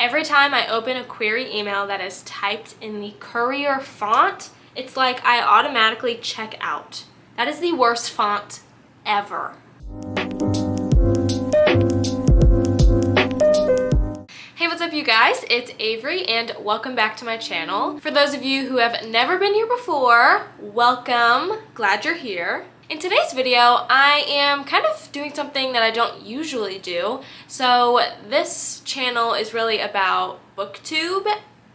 Every time I open a query email that is typed in the Courier font, it's like I automatically check out. That is the worst font ever. Hey, what's up you guys? It's Avery and welcome back to my channel. For those of you who have never been here before, welcome. Glad you're here. In today's video, I am kind of doing something that I don't usually do. So this channel is really about BookTube,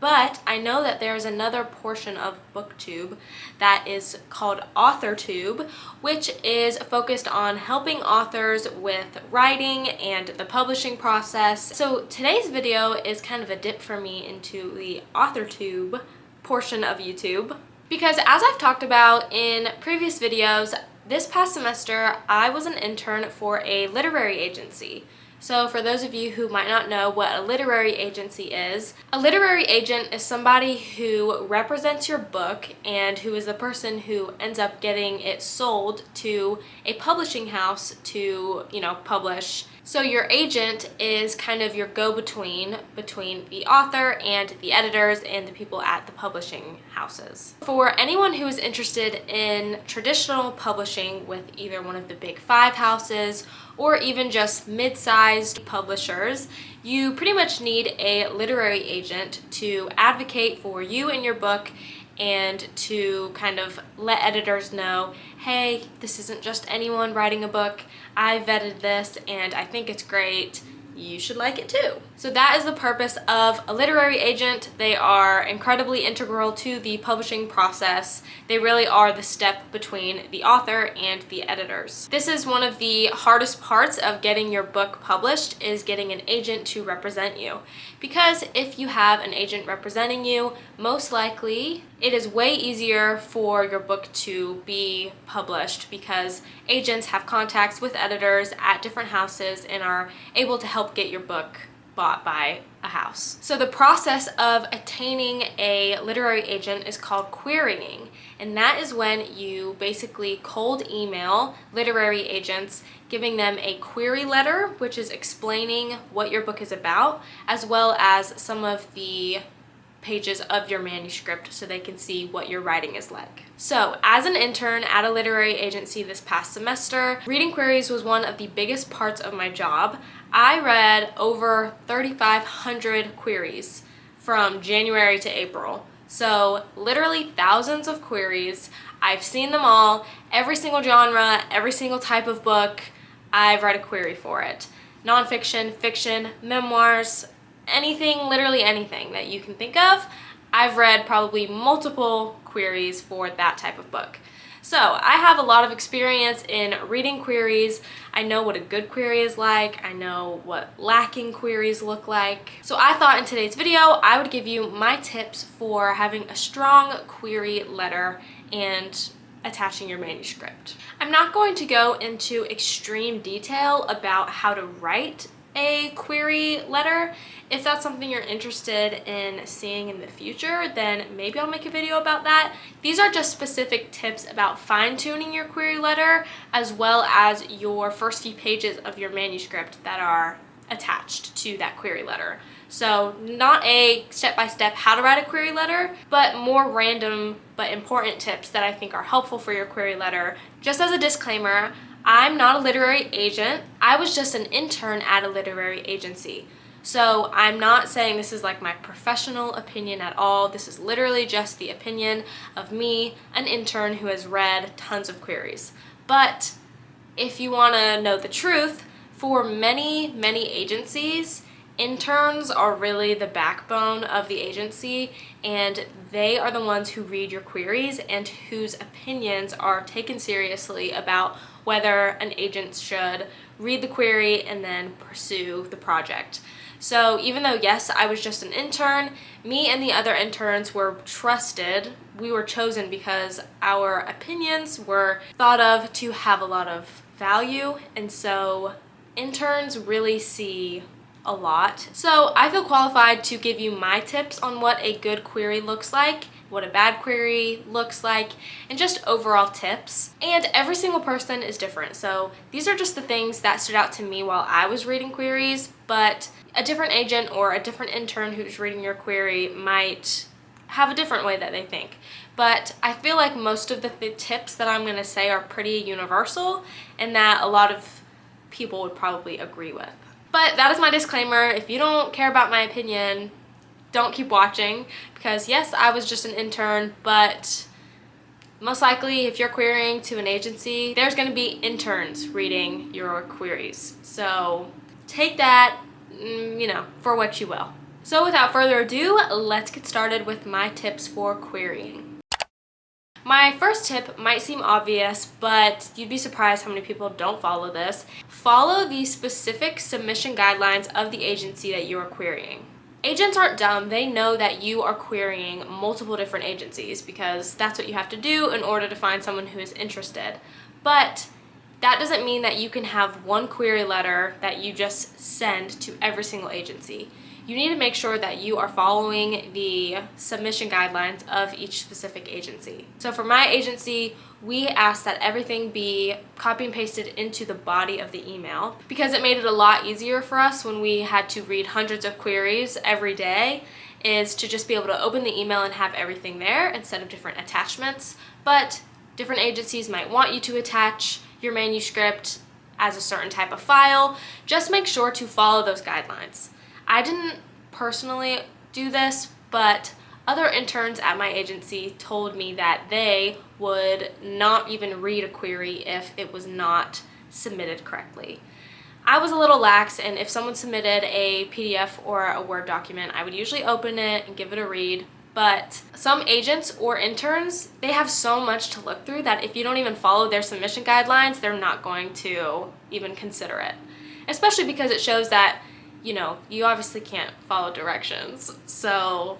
but I know that there's another portion of BookTube that is called AuthorTube, which is focused on helping authors with writing and the publishing process. So today's video is kind of a dip for me into the AuthorTube portion of YouTube, because as I've talked about in previous videos, this past semester I was an intern for a literary agency. So for those of you who might not know what a literary agency is, a literary agent is somebody who represents your book and who is the person who ends up getting it sold to a publishing house to, publish. So your agent is kind of your go-between between the author and the editors and the people at the publishing houses. For anyone who is interested in traditional publishing with either one of the big 5 houses or even just mid-sized publishers, you pretty much need a literary agent to advocate for you and your book and to kind of let editors know, hey, this isn't just anyone writing a book. I vetted this and I think it's great. You should like it too. So that is the purpose of a literary agent. They are incredibly integral to the publishing process. They really are the step between the author and the editors. This is one of the hardest parts of getting your book published, is getting an agent to represent you. Because if you have an agent representing you, most likely it is way easier for your book to be published because agents have contacts with editors at different houses and are able to help get your book bought by a house. So the process of attaining a literary agent is called querying, and that is when you basically cold email literary agents, giving them a query letter, which is explaining what your book is about, as well as some of the pages of your manuscript so they can see what your writing is like. So as an intern at a literary agency this past semester, reading queries was one of the biggest parts of my job. I read over 3,500 queries from January to April. So literally thousands of queries. I've seen them all, every single genre, every single type of book. I've read a query for it. Nonfiction, fiction, memoirs, anything, literally anything that you can think of. I've read probably multiple queries for that type of book. So I have a lot of experience in reading queries. I know what a good query is like. I know what lacking queries look like. So I thought in today's video, I would give you my tips for having a strong query letter and attaching your manuscript. I'm not going to go into extreme detail about how to write a query letter. If that's something you're interested in seeing in the future, then maybe I'll make a video about that. These are just specific tips about fine-tuning your query letter, as well as your first few pages of your manuscript that are attached to that query letter. So not a step-by-step how to write a query letter, but more random but important tips that I think are helpful for your query letter. Just as a disclaimer, I'm not a literary agent. I was just an intern at a literary agency. So I'm not saying this is like my professional opinion at all. This is literally just the opinion of me, an intern who has read tons of queries. But if you want to know the truth, for many agencies, interns are really the backbone of the agency, and they are the ones who read your queries and whose opinions are taken seriously about whether an agent should read the query and then pursue the project. So even though, yes, I was just an intern, me and the other interns were trusted. We were chosen because our opinions were thought of to have a lot of value, and so interns really see a lot. So I feel qualified to give you my tips on what a good query looks like, what a bad query looks like, and just overall tips. And every single person is different. So these are just the things that stood out to me while I was reading queries, but A different agent or a different intern who's reading your query might have a different way that they think. But I feel like most of the tips that I'm going to say are pretty universal and that a lot of people would probably agree with. But that is my disclaimer. If you don't care about my opinion, don't keep watching, because yes, I was just an intern, but most likely if you're querying to an agency, there's going to be interns reading your queries. So take that, for what you will. So without further ado, let's get started with my tips for querying. My first tip might seem obvious, but you'd be surprised how many people don't follow this. Follow the specific submission guidelines of the agency that you are querying. Agents aren't dumb. They know that you are querying multiple different agencies because that's what you have to do in order to find someone who is interested. But that doesn't mean that you can have one query letter that you just send to every single agency. You need to make sure that you are following the submission guidelines of each specific agency. So for my agency, we asked that everything be copy and pasted into the body of the email because it made it a lot easier for us when we had to read hundreds of queries every day, is to just be able to open the email and have everything there instead of different attachments. But different agencies might want you to attach your manuscript as a certain type of file. Just make sure to follow those guidelines. I didn't personally do this, but other interns at my agency told me that they would not even read a query if it was not submitted correctly. I was a little lax, and if someone submitted a PDF or a Word document, I would usually open it and give it a read. But some agents or interns, they have so much to look through that if you don't even follow their submission guidelines, they're not going to even consider it. Especially because it shows that you obviously can't follow directions. So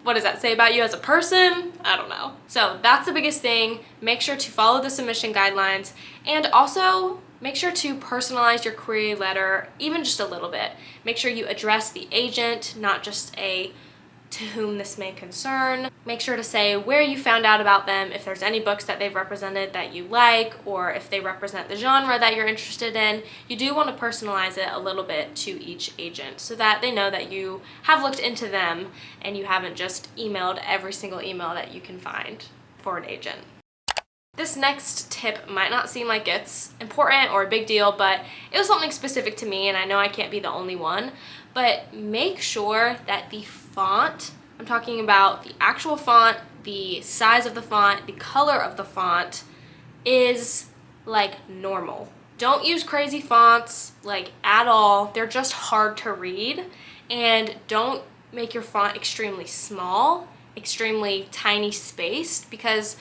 what does that say about you as a person? I don't know. So that's the biggest thing. Make sure to follow the submission guidelines, and also make sure to personalize your query letter even just a little bit. Make sure you address the agent, not just a to whom this may concern. Make sure to say where you found out about them, if there's any books that they've represented that you like, or if they represent the genre that you're interested in. You do want to personalize it a little bit to each agent so that they know that you have looked into them and you haven't just emailed every single email that you can find for an agent. This next tip might not seem like it's important or a big deal, but it was something specific to me, and I know I can't be the only one. But make sure that the font, I'm talking about the actual font, the size of the font, the color of the font, is like normal. Don't use crazy fonts like at all. They're just hard to read. And don't make your font extremely small, extremely tiny spaced, because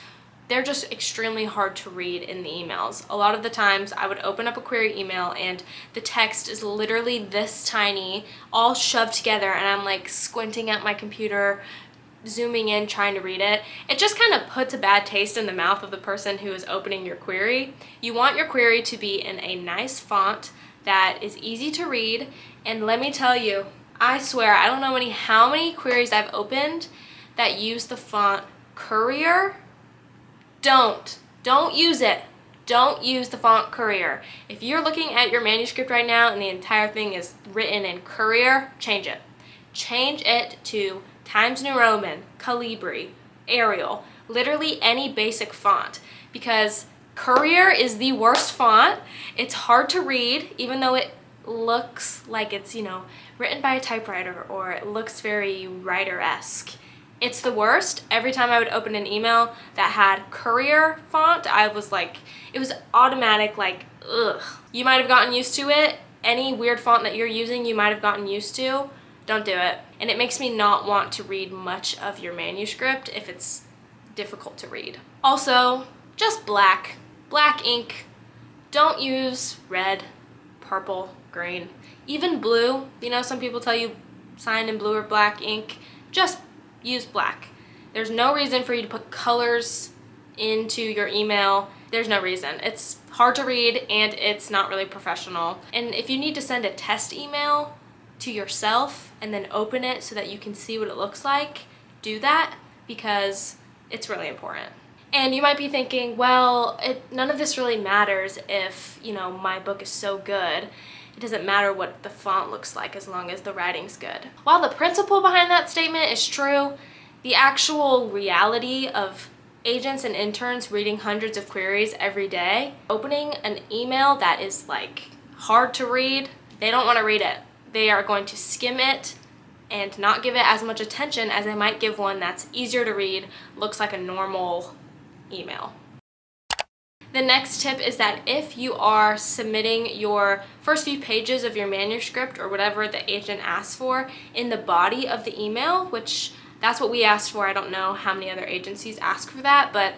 they're just extremely hard to read in the emails. A lot of the times I would open up a query email and the text is literally this tiny, all shoved together, and I'm like squinting at my computer, zooming in, trying to read it. It just kind of puts a bad taste in the mouth of the person who is opening your query. You want your query to be in a nice font that is easy to read, and let me tell you, I swear, I don't know how many queries I've opened that use the font Courier. Don't use it. Don't use the font Courier. If you're looking at your manuscript right now and the entire thing is written in Courier, change it. Change it to Times New Roman, Calibri, Arial, literally any basic font, because Courier is the worst font. It's hard to read, even though it looks like it's, written by a typewriter, or it looks very writer-esque. It's the worst. Every time I would open an email that had Courier font, I was like, it was automatic, like, ugh. You might have gotten used to it. Any weird font that you're using, you might have gotten used to. Don't do it. And it makes me not want to read much of your manuscript if it's difficult to read. Also, just black ink. Don't use red, purple, green, even blue. Some people tell you sign in blue or black ink. Just use black. There's no reason for you to put colors into your email. There's no reason. It's hard to read and it's not really professional. And if you need to send a test email to yourself and then open it so that you can see what it looks like, do that, because it's really important. And you might be thinking, well, none of this really matters if, my book is so good. it doesn't matter what the font looks like as long as the writing's good. While the principle behind that statement is true, the actual reality of agents and interns reading hundreds of queries every day, opening an email that is like hard to read, they don't want to read it. They are going to skim it and not give it as much attention as they might give one that's easier to read, looks like a normal email. The next tip is that if you are submitting your first few pages of your manuscript or whatever the agent asks for in the body of the email, which that's what we asked for. I don't know how many other agencies ask for that, but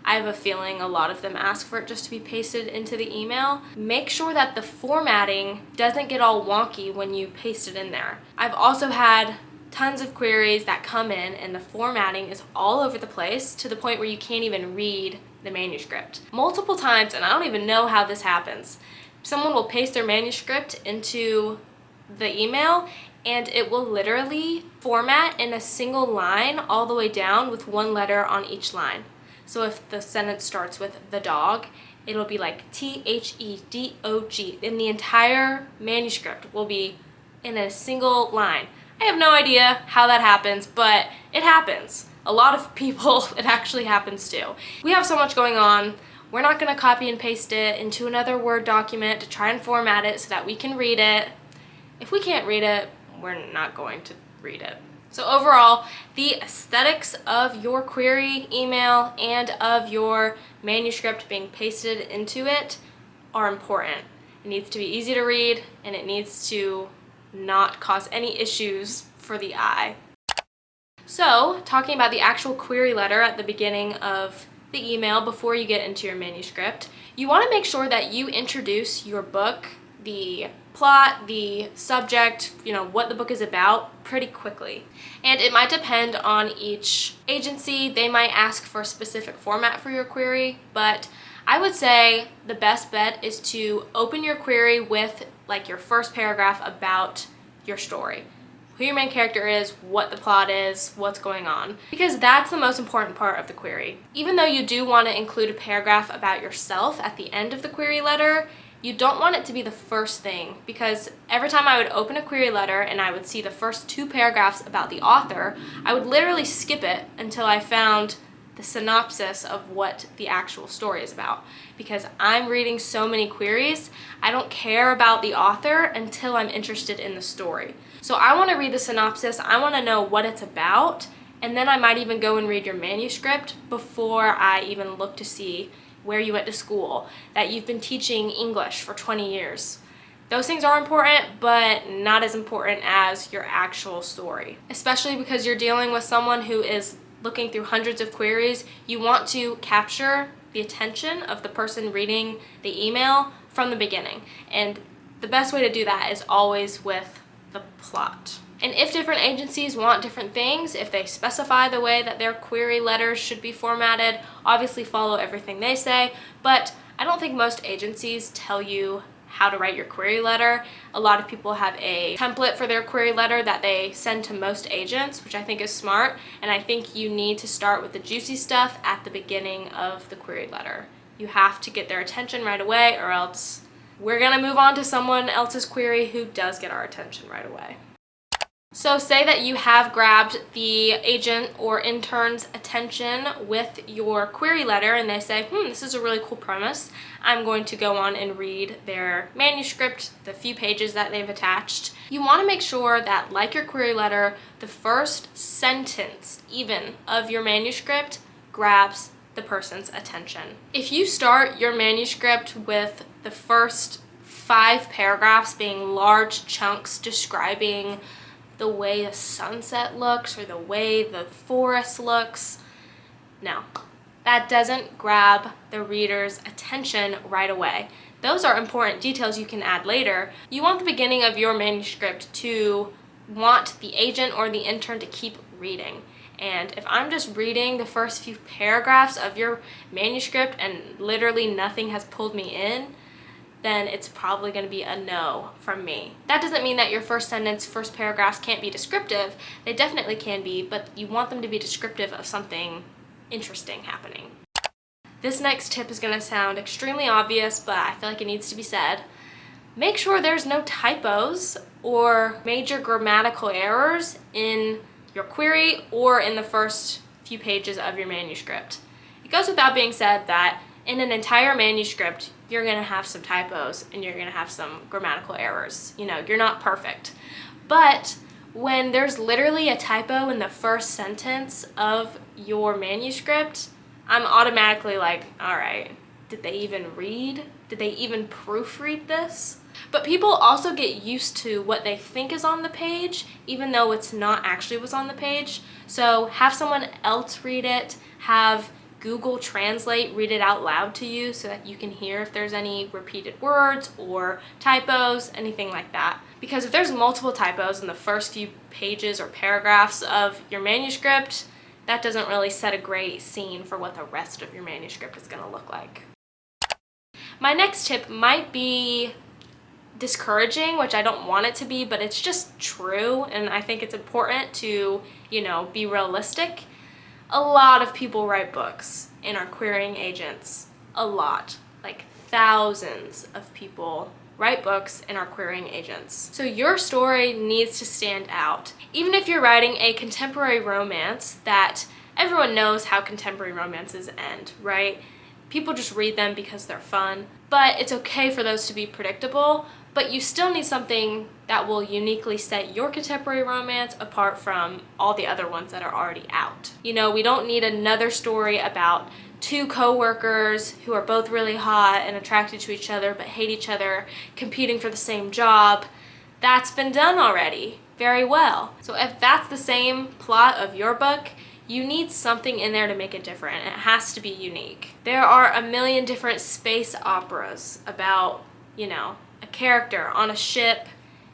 I have a feeling a lot of them ask for it just to be pasted into the email. Make sure that the formatting doesn't get all wonky when you paste it in there. I've also had tons of queries that come in and the formatting is all over the place to the point where you can't even read the manuscript. Multiple times, and I don't even know how this happens, someone will paste their manuscript into the email and it will literally format in a single line all the way down with one letter on each line. So if the sentence starts with the dog, it'll be like THEDOG, and the entire manuscript will be in a single line. I have no idea how that happens, but it happens. A lot of people, it actually happens to. We have so much going on. We're not gonna copy and paste it into another Word document to try and format it so that we can read it. If we can't read it, we're not going to read it. So overall, the aesthetics of your query email and of your manuscript being pasted into it are important. It needs to be easy to read and it needs to not cause any issues for the eye. So, talking about the actual query letter at the beginning of the email before you get into your manuscript, you want to make sure that you introduce your book, the plot, the subject, what the book is about pretty quickly. And it might depend on each agency. They might ask for a specific format for your query, but I would say the best bet is to open your query with like your first paragraph about your story. Who your main character is, what the plot is, what's going on. Because that's the most important part of the query. Even though you do want to include a paragraph about yourself at the end of the query letter, you don't want it to be the first thing, because every time I would open a query letter and I would see the first 2 paragraphs about the author, I would literally skip it until I found the synopsis of what the actual story is about. Because I'm reading so many queries, I don't care about the author until I'm interested in the story. So I want to read the synopsis, I want to know what it's about, and then I might even go and read your manuscript before I even look to see where you went to school, that you've been teaching English for 20 years. Those things are important, but not as important as your actual story. Especially because you're dealing with someone who is looking through hundreds of queries. You want to capture the attention of the person reading the email from the beginning. And the best way to do that is always with the plot. And if different agencies want different things, if they specify the way that their query letters should be formatted, obviously follow everything they say, but I don't think most agencies tell you how to write your query letter. A lot of people have a template for their query letter that they send to most agents, which I think is smart, and I think you need to start with the juicy stuff at the beginning of the query letter. You have to get their attention right away, or else we're gonna move on to someone else's query who does get our attention right away. So say that you have grabbed the agent or intern's attention with your query letter and they say, this is a really cool premise. I'm going to go on and read their manuscript, the few pages that they've attached. You want to make sure that, like your query letter, the first sentence even of your manuscript grabs the person's attention. If you start your manuscript with the first 5 paragraphs being large chunks describing the way the sunset looks or the way the forest looks, no, that doesn't grab the reader's attention right away. Those are important details you can add later. You want the beginning of your manuscript to want the agent or the intern to keep reading. And if I'm just reading the first few paragraphs of your manuscript and literally nothing has pulled me in, then it's probably going to be a no from me. That doesn't mean that your first sentence, first paragraphs can't be descriptive. They definitely can be, but you want them to be descriptive of something interesting happening. This next tip is going to sound extremely obvious, but I feel like it needs to be said. make sure there's no typos or major grammatical errors in your query or in the first few pages of your manuscript. It goes without being said that in an entire manuscript, you're going to have some typos and you're going to have some grammatical errors. You know, you're not perfect. But when there's literally a typo in the first sentence of your manuscript, I'm automatically like, all right, did they even read? Did they even proofread this? But people also get used to what they think is on the page, even though it's not actually what's on the page. So have someone else read it, have Google Translate read it out loud to you so that you can hear if there's any repeated words or typos, anything like that. Because if there's multiple typos in the first few pages or paragraphs of your manuscript, that doesn't really set a great scene for what the rest of your manuscript is going to look like. My next tip might be discouraging, which I don't want it to be, but it's just true, and I think it's important to, be realistic. A lot of people write books and are querying agents. A lot. Like thousands of people write books and are querying agents. So your story needs to stand out. Even if you're writing a contemporary romance that everyone knows how contemporary romances end, right? People just read them because they're fun. But it's okay for those to be predictable, but you still need something that will uniquely set your contemporary romance apart from all the other ones that are already out. We don't need another story about two co-workers who are both really hot and attracted to each other but hate each other, competing for the same job. That's been done already very well. So if that's the same plot of your book, you need something in there to make it different. It has to be unique. There are a million different space operas about, a character on a ship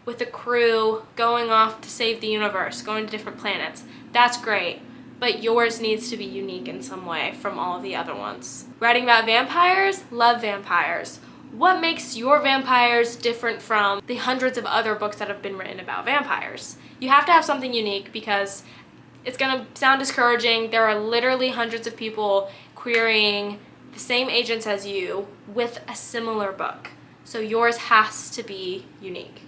with a crew going off to save the universe, going to different planets. That's great, but yours needs to be unique in some way from all of the other ones. Writing about vampires? Love vampires. What makes your vampires different from the hundreds of other books that have been written about vampires? You have to have something unique because it's gonna sound discouraging. There are literally hundreds of people querying the same agents as you with a similar book. So yours has to be unique.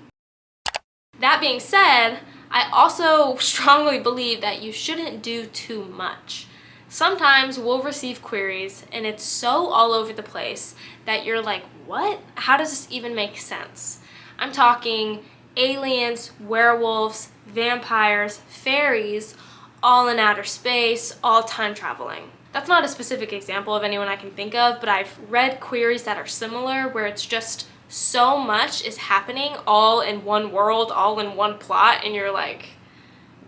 That being said, I also strongly believe that you shouldn't do too much. Sometimes we'll receive queries and it's so all over the place that you're like, what? How does this even make sense? I'm talking aliens, werewolves, vampires, fairies, all in outer space, all time traveling. That's not a specific example of anyone I can think of, but I've read queries that are similar where it's just so much is happening all in one world, all in one plot, and you're like,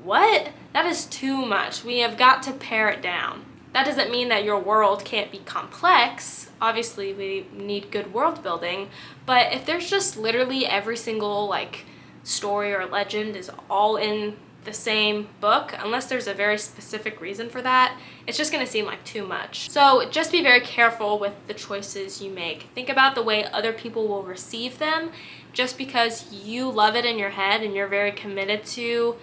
what? That is too much. We have got to pare it down. That doesn't mean that your world can't be complex. Obviously, we need good world building, but if there's just literally every single story or legend is all in the same book, unless there's a very specific reason for that, it's just gonna seem like too much. So just be very careful with the choices you make. Think about the way other people will receive them. Just because you love it in your head and you're very committed to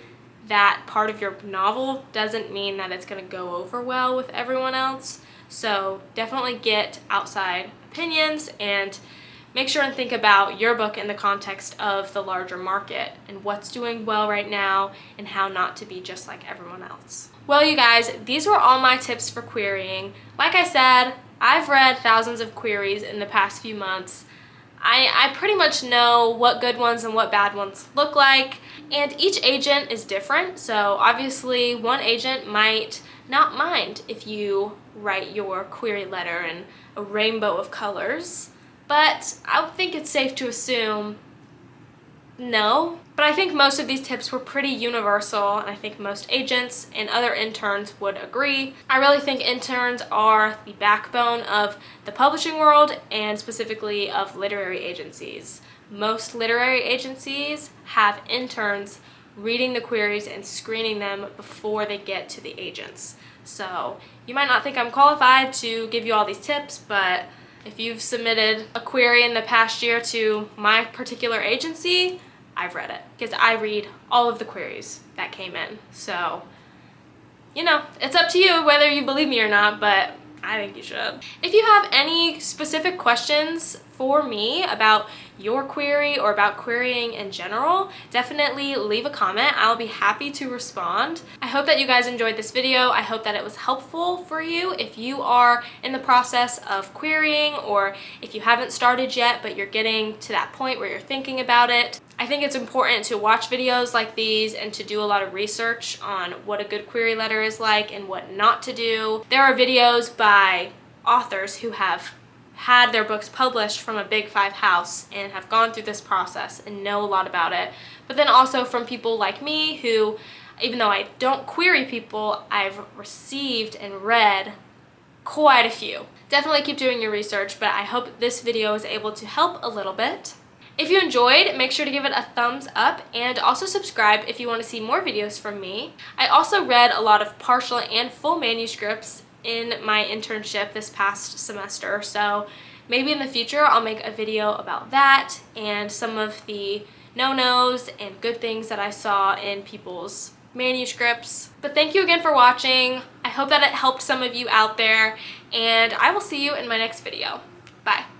that part of your novel doesn't mean that it's gonna go over well with everyone else. So definitely get outside opinions and make sure and think about your book in the context of the larger market and what's doing well right now and how not to be just like everyone else. Well, you guys, these were all my tips for querying. Like I said, I've read thousands of queries in the past few months. I pretty much know what good ones and what bad ones look like, and each agent is different. So obviously one agent might not mind if you write your query letter in a rainbow of colors. But I think it's safe to assume no. But I think most of these tips were pretty universal, and I think most agents and other interns would agree. I really think interns are the backbone of the publishing world and specifically of literary agencies. Most literary agencies have interns reading the queries and screening them before they get to the agents. So you might not think I'm qualified to give you all these tips, but if you've submitted a query in the past year to my particular agency, I've read it because I read all of the queries that came in. So, it's up to you whether you believe me or not, but I think you should. If you have any specific questions for me about your query or about querying in general, definitely leave a comment. I'll be happy to respond. I hope that you guys enjoyed this video. I hope that it was helpful for you if you are in the process of querying, or if you haven't started yet but you're getting to that point where you're thinking about it. I think it's important to watch videos like these and to do a lot of research on what a good query letter is like and what not to do. There are videos by authors who have had their books published from a Big 5 house and have gone through this process and know a lot about it. But then also from people like me who, even though I don't query people, I've received and read quite a few. Definitely keep doing your research, but I hope this video was able to help a little bit. If you enjoyed, make sure to give it a thumbs up and also subscribe if you want to see more videos from me. I also read a lot of partial and full manuscripts in my internship this past semester, so maybe in the future I'll make a video about that and some of the no-nos and good things that I saw in people's manuscripts. But thank you again for watching. I hope that it helped some of you out there, and I will see you in my next video. Bye.